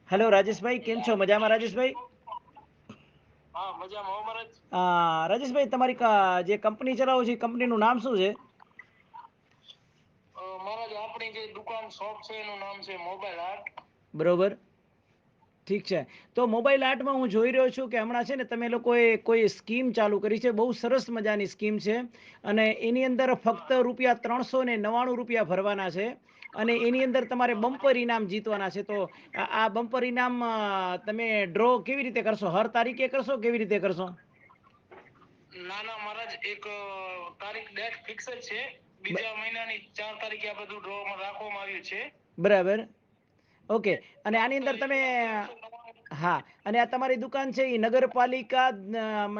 Hello Rajeshbhai, કેમ છો? મજામાં રાજેશભાઈ? હા, મજામાં હો મહારાજ. રાજેશભાઈ, તમારી જે કંપની ચલાવો છો એ કંપનીનું નામ શું છે? મહારાજ આપણી જે દુકાન શોપ છે એનું નામ છે મોબાઈલ આર્ટ. બરોબર, ઠીક છે. તો મોબાઈલ આર્ટમાં હું જોઈ રહ્યો છું કે હમણાં છે ને તમે લોકોએ કોઈ સ્કીમ ચાલુ કરી છે, બહુ સરસ મજાની સ્કીમ છે. અને એની અંદર ફક્ત ₹399 ભરવાના છે અને એની અંદર તમારે બમ્પર ઇનામ જીતવાના છે. તો આ બમ્પર ઇનામ તમે ડ્રો કેવી રીતે કરશો? હર તારીખે કરશો? કેવી રીતે કરશો? ના ના મહારાજ, એક તારીખ ડેટ ફિક્સ જ છે. બીજા મહિનાની 4 તારીખે આ બધું ડ્રોમાં રાખવામાં આવ્યું છે. બરાબર, ઓકે. અને આની ફક્ત અંદર તમે 1,399. હા, અને આ તમારી દુકાન છે એ નગરપાલિકા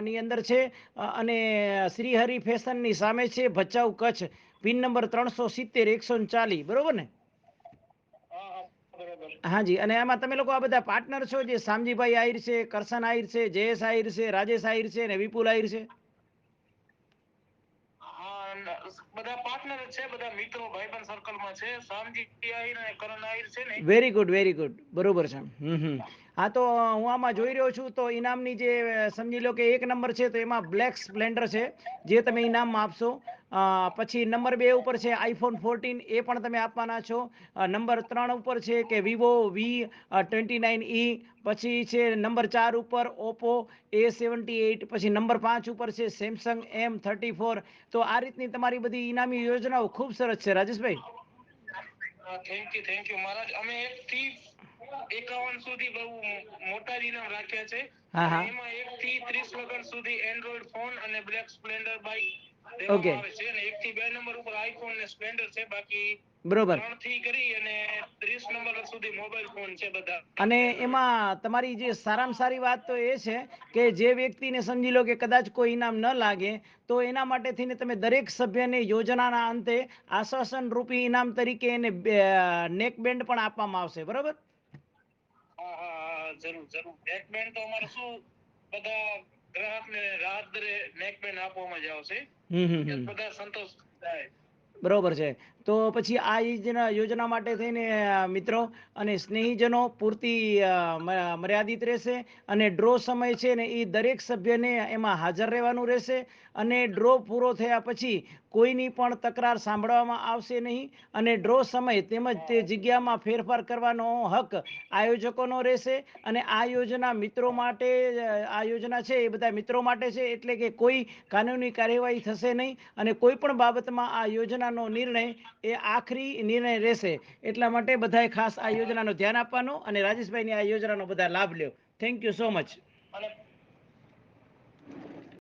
ની અંદર છે અને શ્રીહરિ ફેશનની સામે છે, ભચાઉ કચ્છ. પિન નંબર 370 140, બરોબર ને? હા હા, બરાબર. હાજી. અને આમાં તમે લોકો આ બધા પાર્ટનર છો, જે શામજીભાઈ આહિર છે, કરશન આહિર છે, જયેશ આહિર છે, રાજેશ આહિર છે અને વિપુલ આહિર છે. હા, બધા પાર્ટનર જ છે, બધા મિત્રો ભાઈબંધ સર્કલમાં છે. શામજી આહિર અને કરણ આહિર છે ને. વેરી ગુડ, વેરી ગુડ, બરોબર છે. હા, તો હું આમાં જોઈ રહ્યો છું તો ઇનામની જે સમજી લો કે 1 નંબર છે તો એમાં બ્લેક સ્પ્લેન્ડર છે, જે તમે ઇનામમાં આપશો. પછી નંબર 2 ઉપર છે iPhone 14, એ પણ તમે આપવાના છો. નંબર 3 ઉપર છે કે વિવો V29e. પછી છે નંબર 4 ઉપર ઓપ્પો A78. પછી નંબર 5 ઉપર છે સેમસંગ M34. તો આ રીતની તમારી બધી ઇનામી યોજનાઓ ખૂબ સરસ છે રાજેશભાઈ. થેન્ક યુ મહારાજ. અમે 1 થી 51 સુધી બહુ મોટા ઇનામ રાખ્યા છે. હા અને હા, એમાં 1 થી 30 લાખ સુધી એન્ડ્રોઈડ ફોન અને બ્લેક સ્પ્લેન્ડર બાઇક ઓકે, દેવામાં આવે છે. અને 1 થી 2 નંબર ઉપર આઈફોન ને સ્પ્લેન્ડર છે. બાકી બરોબર. 3 થી કરી અને 30 નંબર સુધી મોબાઈલ ફોન છે બધા અને એન્ડ્રોઈડ. એમાં તમારી જે સારામાં સારી વાત તો એ છે કે જે વ્યક્તિને સમજી લો કે કદાચ કોઈ ઇનામ ન લાગે તો એના માટે થઈને તમે દરેક સભ્યને યોજનાના અંતે આશ્વાસન રૂપી ઇનામ તરીકે એને નેક બેન્ડ પણ આપવામાં આવશે, બરોબર? હા હા હા, જરૂર જરૂર. નેકબેન્ડ તો અમારે શું, બધા ગ્રાહકને રાહત દરે નેકબેન્ડ આપવામાં જ આવશે. હમ હમ કે હમ બધા સંતોષ થાય. બરોબર છે. તો પછી આ યોજના માટે થઈને મિત્રો અને સ્નેહીજનો પૂરતી મર્યાદિત રહેશે. અને ડ્રો સમય છે ને એ દરેક સભ્યને એમાં હાજર રહેવાનું રહેશે. અને ડ્રો પૂરો થયા પછી કોઈની પણ તકરાર સાંભળવામાં આવશે નહીં. અને ડ્રો સમય તેમજ તે જગ્યામાં ફેરફાર કરવાનો હક આયોજકોનો રહેશે. અને આ યોજના મિત્રો માટે, આ યોજના છે એ બધા મિત્રો માટે છે, એટલે કે કોઈ કાનૂની કાર્યવાહી થશે નહીં. અને કોઈ પણ બાબતમાં આ યોજનાનો નિર્ણય એ આખરી નિર્ણય રહેશે. એટલા માટે બધાએ ખાસ આ યોજનાનો ધ્યાન આપવાનું અને રાજેશભાઈની આ યોજનાનો બધા લાભ લ્યો. Thank you so much.